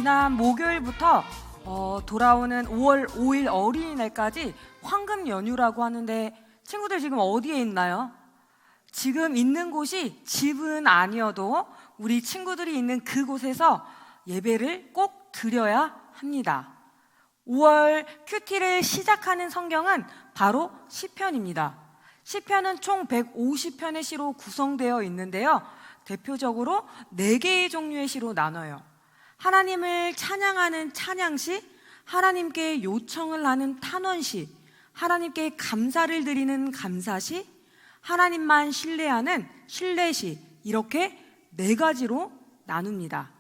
지난 목요일부터 돌아오는 5월 5일 어린이날까지 황금 연휴라고 하는데 친구들 지금 어디에 있나요? 지금 있는 곳이 집은 아니어도 우리 친구들이 있는 그곳에서 예배를 꼭 드려야 합니다. 5월 큐티를 시작하는 성경은 바로 시편입니다. 시편은 총 150편의 시로 구성되어 있는데요. 대표적으로 4개의 종류의 시로 나눠요. 하나님을 찬양하는 찬양시, 하나님께 요청을 하는 탄원시, 하나님께 감사를 드리는 감사시, 하나님만 신뢰하는 신뢰시, 이렇게 4가지로 나눕니다.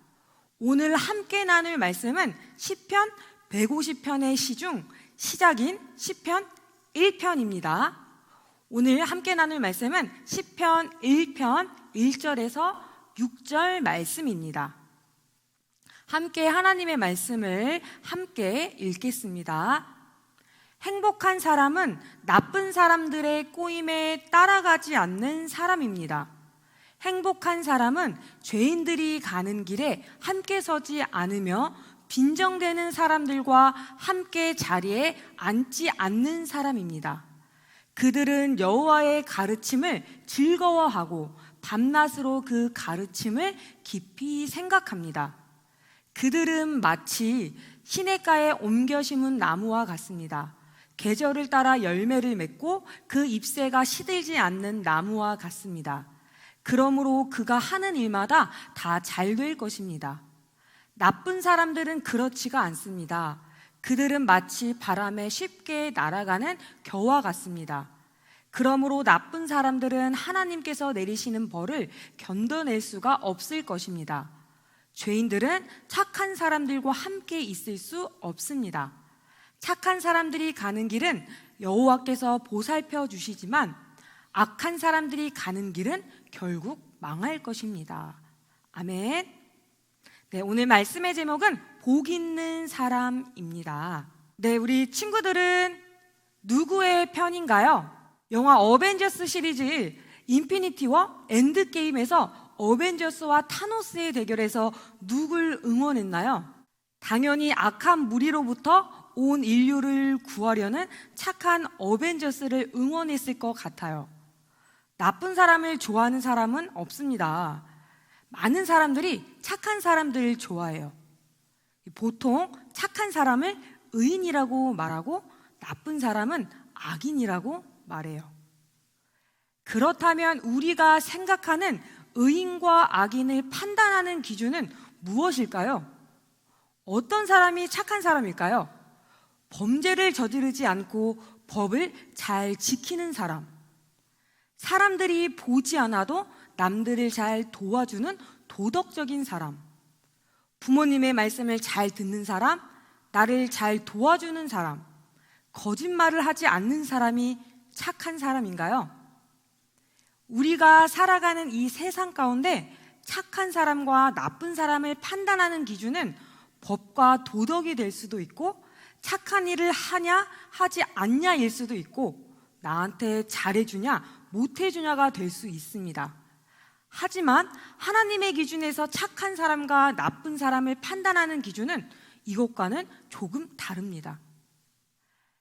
오늘 함께 나눌 말씀은 시편 150편의 시 중 시작인 시편 1편입니다. 오늘 함께 나눌 말씀은 시편 1편 1절에서 6절 말씀입니다. 함께 하나님의 말씀을 함께 읽겠습니다. 행복한 사람은 나쁜 사람들의 꼬임에 따라가지 않는 사람입니다. 행복한 사람은 죄인들이 가는 길에 함께 서지 않으며 빈정대는 사람들과 함께 자리에 앉지 않는 사람입니다. 그들은 여호와의 가르침을 즐거워하고 밤낮으로 그 가르침을 깊이 생각합니다. 그들은 마치 시냇가에 옮겨 심은 나무와 같습니다. 계절을 따라 열매를 맺고 그 잎새가 시들지 않는 나무와 같습니다. 그러므로 그가 하는 일마다 다 잘 될 것입니다. 나쁜 사람들은 그렇지가 않습니다. 그들은 마치 바람에 쉽게 날아가는 겨와 같습니다. 그러므로 나쁜 사람들은 하나님께서 내리시는 벌을 견뎌낼 수가 없을 것입니다. 죄인들은 착한 사람들과 함께 있을 수 없습니다. 착한 사람들이 가는 길은 여호와께서 보살펴 주시지만 악한 사람들이 가는 길은 결국 망할 것입니다. 아멘. 네, 오늘 말씀의 제목은 복 있는 사람입니다. 네, 우리 친구들은 누구의 편인가요? 영화 어벤져스 시리즈 인피니티 워 엔드게임에서 어벤져스와 타노스의 대결에서 누굴 응원했나요? 당연히 악한 무리로부터 온 인류를 구하려는 착한 어벤져스를 응원했을 것 같아요. 나쁜 사람을 좋아하는 사람은 없습니다. 많은 사람들이 착한 사람들을 좋아해요. 보통 착한 사람을 의인이라고 말하고 나쁜 사람은 악인이라고 말해요. 그렇다면 우리가 생각하는 의인과 악인을 판단하는 기준은 무엇일까요? 어떤 사람이 착한 사람일까요? 범죄를 저지르지 않고 법을 잘 지키는 사람, 사람들이 보지 않아도 남들을 잘 도와주는 도덕적인 사람, 부모님의 말씀을 잘 듣는 사람, 나를 잘 도와주는 사람, 거짓말을 하지 않는 사람이 착한 사람인가요? 우리가 살아가는 이 세상 가운데 착한 사람과 나쁜 사람을 판단하는 기준은 법과 도덕이 될 수도 있고 착한 일을 하냐 하지 않냐일 수도 있고 나한테 잘해주냐 못해주냐가 될 수 있습니다. 하지만 하나님의 기준에서 착한 사람과 나쁜 사람을 판단하는 기준은 이것과는 조금 다릅니다.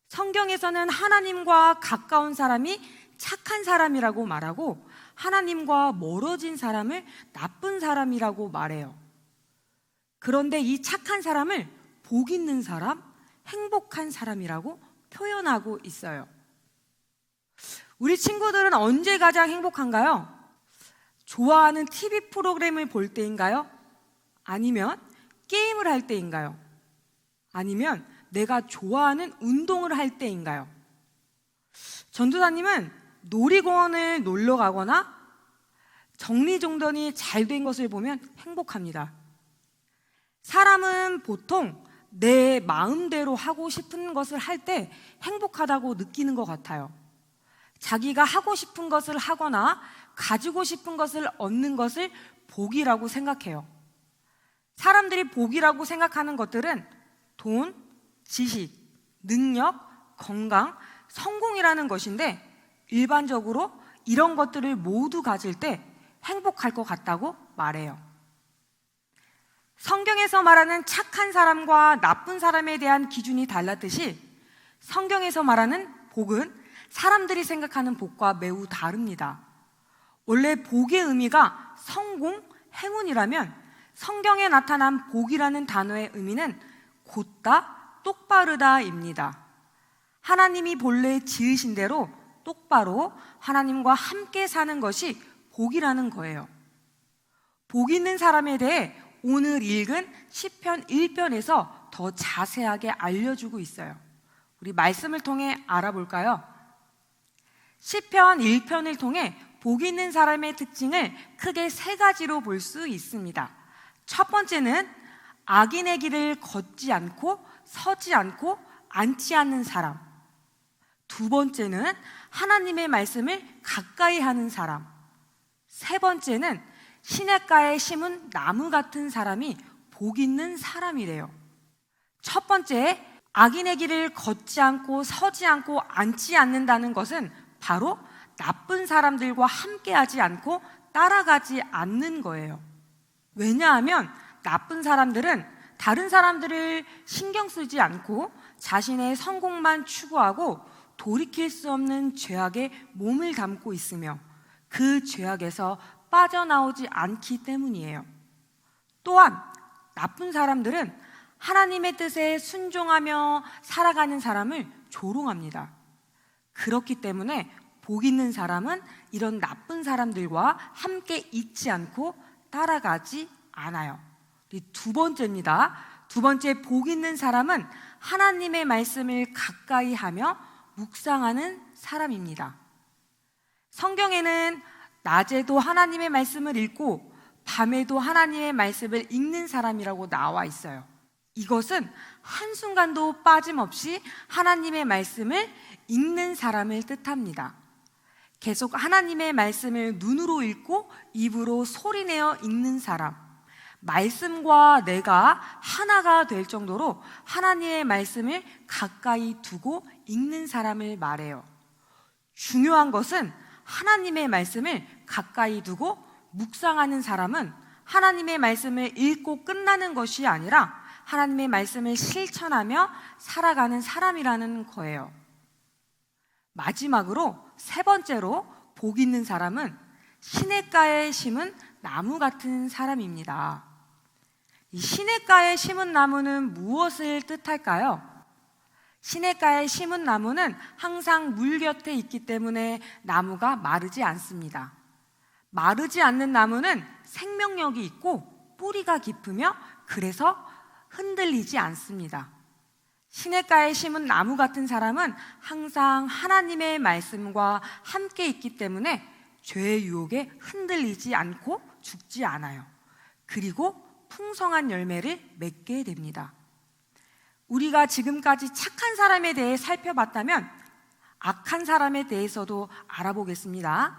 성경에서는 하나님과 가까운 사람이 착한 사람이라고 말하고 하나님과 멀어진 사람을 나쁜 사람이라고 말해요. 그런데 이 착한 사람을 복 있는 사람, 행복한 사람이라고 표현하고 있어요. 우리 친구들은 언제 가장 행복한가요? 좋아하는 TV 프로그램을 볼 때인가요? 아니면 게임을 할 때인가요? 아니면 내가 좋아하는 운동을 할 때인가요? 전도사님은 놀이공원을 놀러 가거나 정리정돈이 잘 된 것을 보면 행복합니다. 사람은 보통 내 마음대로 하고 싶은 것을 할 때 행복하다고 느끼는 것 같아요. 자기가 하고 싶은 것을 하거나 가지고 싶은 것을 얻는 것을 복이라고 생각해요. 사람들이 복이라고 생각하는 것들은 돈, 지식, 능력, 건강, 성공이라는 것인데 일반적으로 이런 것들을 모두 가질 때 행복할 것 같다고 말해요. 성경에서 말하는 착한 사람과 나쁜 사람에 대한 기준이 달랐듯이 성경에서 말하는 복은 사람들이 생각하는 복과 매우 다릅니다. 원래 복의 의미가 성공, 행운이라면 성경에 나타난 복이라는 단어의 의미는 곧다, 똑바르다입니다. 하나님이 본래 지으신 대로 똑바로 하나님과 함께 사는 것이 복이라는 거예요. 복 있는 사람에 대해 오늘 읽은 시편 1편에서 더 자세하게 알려주고 있어요. 우리 말씀을 통해 알아볼까요? 시편 1편을 통해 복 있는 사람의 특징을 크게 세 가지로 볼 수 있습니다. 첫 번째는 악인의 길을 걷지 않고 서지 않고 앉지 않는 사람. 두 번째는 하나님의 말씀을 가까이 하는 사람. 세 번째는 시냇가에 심은 나무 같은 사람이 복 있는 사람이래요. 첫 번째, 악인의 길을 걷지 않고 서지 않고 앉지 않는다는 것은 바로 나쁜 사람들과 함께하지 않고 따라가지 않는 거예요. 왜냐하면 나쁜 사람들은 다른 사람들을 신경 쓰지 않고 자신의 성공만 추구하고 돌이킬 수 없는 죄악에 몸을 담고 있으며 그 죄악에서 빠져나오지 않기 때문이에요. 또한 나쁜 사람들은 하나님의 뜻에 순종하며 살아가는 사람을 조롱합니다. 그렇기 때문에 복 있는 사람은 이런 나쁜 사람들과 함께 있지 않고 따라가지 않아요. 두 번째입니다. 두 번째, 복 있는 사람은 하나님의 말씀을 가까이 하며 묵상하는 사람입니다. 성경에는 낮에도 하나님의 말씀을 읽고 밤에도 하나님의 말씀을 읽는 사람이라고 나와 있어요. 이것은 한순간도 빠짐없이 하나님의 말씀을 읽는 사람을 뜻합니다. 계속 하나님의 말씀을 눈으로 읽고 입으로 소리내어 읽는 사람, 말씀과 내가 하나가 될 정도로 하나님의 말씀을 가까이 두고 읽는 사람을 말해요. 중요한 것은 하나님의 말씀을 가까이 두고 묵상하는 사람은 하나님의 말씀을 읽고 끝나는 것이 아니라 하나님의 말씀을 실천하며 살아가는 사람이라는 거예요. 마지막으로 세 번째로 복 있는 사람은 시냇가에 심은 나무 같은 사람입니다. 이 시냇가에 심은 나무는 무엇을 뜻할까요? 시냇가에 심은 나무는 항상 물 곁에 있기 때문에 나무가 마르지 않습니다. 마르지 않는 나무는 생명력이 있고 뿌리가 깊으며 그래서 흔들리지 않습니다. 시냇가에 심은 나무 같은 사람은 항상 하나님의 말씀과 함께 있기 때문에 죄의 유혹에 흔들리지 않고 죽지 않아요. 그리고 풍성한 열매를 맺게 됩니다. 우리가 지금까지 착한 사람에 대해 살펴봤다면 악한 사람에 대해서도 알아보겠습니다.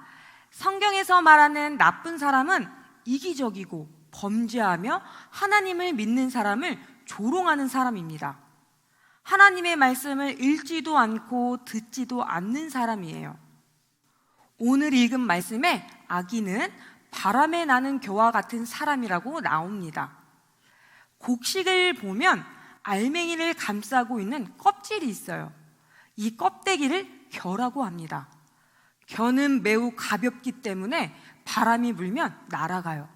성경에서 말하는 나쁜 사람은 이기적이고 범죄하며 하나님을 믿는 사람을 조롱하는 사람입니다. 하나님의 말씀을 읽지도 않고 듣지도 않는 사람이에요. 오늘 읽은 말씀에 악인은 바람에 나는 겨와 같은 사람이라고 나옵니다. 곡식을 보면 알맹이를 감싸고 있는 껍질이 있어요. 이 껍데기를 겨라고 합니다. 겨는 매우 가볍기 때문에 바람이 불면 날아가요.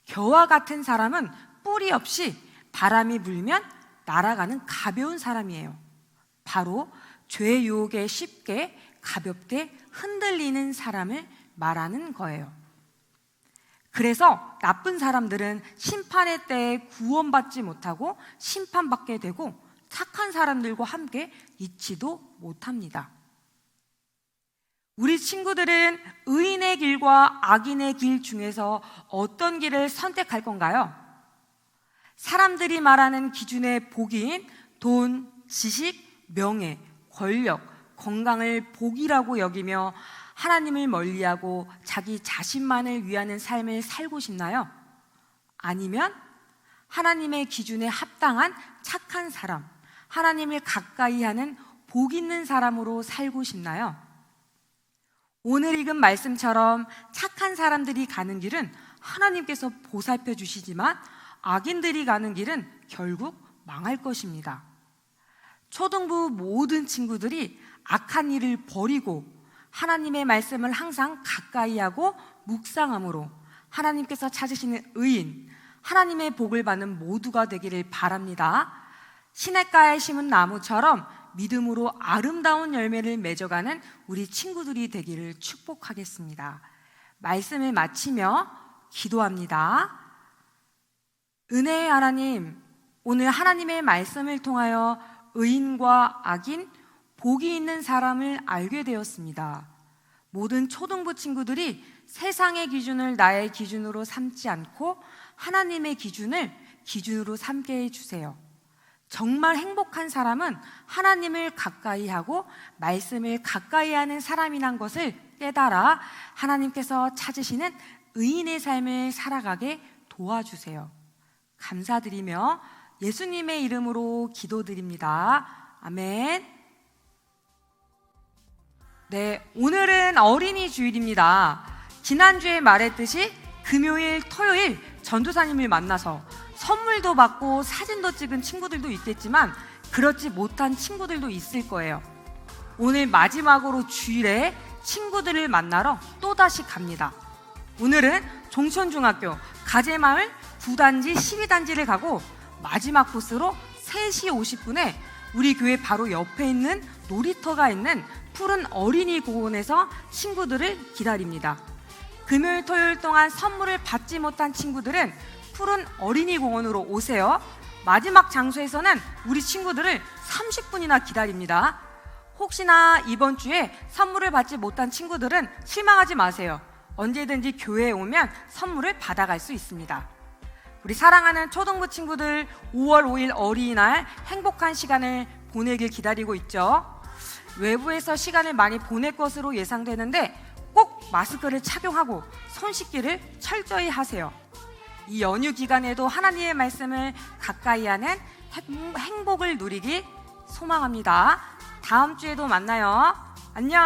겨와 같은 사람은 뿌리 없이 바람이 불면 날아가는 가벼운 사람이에요. 바로 죄의 유혹에 쉽게 가볍게 흔들리는 사람을 말하는 거예요. 그래서 나쁜 사람들은 심판의 때에 구원받지 못하고 심판받게 되고 착한 사람들과 함께 있지도 못합니다. 우리 친구들은 의인의 길과 악인의 길 중에서 어떤 길을 선택할 건가요? 사람들이 말하는 기준의 복인 돈, 지식, 명예, 권력, 건강을 복이라고 여기며 하나님을 멀리하고 자기 자신만을 위하는 삶을 살고 싶나요? 아니면 하나님의 기준에 합당한 착한 사람, 하나님을 가까이 하는 복 있는 사람으로 살고 싶나요? 오늘 읽은 말씀처럼 착한 사람들이 가는 길은 하나님께서 보살펴 주시지만 악인들이 가는 길은 결국 망할 것입니다. 초등부 모든 친구들이 악한 일을 버리고 하나님의 말씀을 항상 가까이 하고 묵상함으로 하나님께서 찾으시는 의인, 하나님의 복을 받는 모두가 되기를 바랍니다. 시냇가에 심은 나무처럼 믿음으로 아름다운 열매를 맺어가는 우리 친구들이 되기를 축복하겠습니다. 말씀을 마치며 기도합니다. 은혜의 하나님, 오늘 하나님의 말씀을 통하여 의인과 악인, 복이 있는 사람을 알게 되었습니다. 모든 초등부 친구들이 세상의 기준을 나의 기준으로 삼지 않고 하나님의 기준을 기준으로 삼게 해주세요. 정말 행복한 사람은 하나님을 가까이 하고 말씀을 가까이 하는 사람이란 것을 깨달아 하나님께서 찾으시는 의인의 삶을 살아가게 도와주세요. 감사드리며 예수님의 이름으로 기도드립니다. 아멘. 네, 오늘은 어린이 주일입니다. 지난주에 말했듯이 금요일, 토요일 전도사님을 만나서 선물도 받고 사진도 찍은 친구들도 있겠지만 그렇지 못한 친구들도 있을 거예요. 오늘 마지막으로 주일에 친구들을 만나러 또다시 갑니다. 오늘은 종천중학교 가재마을 9단지 12단지를 가고 마지막 코스로 3시 50분에 우리 교회 바로 옆에 있는 놀이터가 있는 푸른 어린이 공원에서 친구들을 기다립니다. 금요일, 토요일 동안 선물을 받지 못한 친구들은 푸른 어린이 공원으로 오세요. 마지막 장소에서는 우리 친구들을 30분이나 기다립니다. 혹시나 이번 주에 선물을 받지 못한 친구들은 실망하지 마세요. 언제든지 교회에 오면 선물을 받아갈 수 있습니다. 우리 사랑하는 초등부 친구들, 5월 5일 어린이날 행복한 시간을 보내길 기다리고 있죠. 외부에서 시간을 많이 보낼 것으로 예상되는데 꼭 마스크를 착용하고 손 씻기를 철저히 하세요. 이 연휴 기간에도 하나님의 말씀을 가까이 하는 행복을 누리길 소망합니다. 다음 주에도 만나요. 안녕.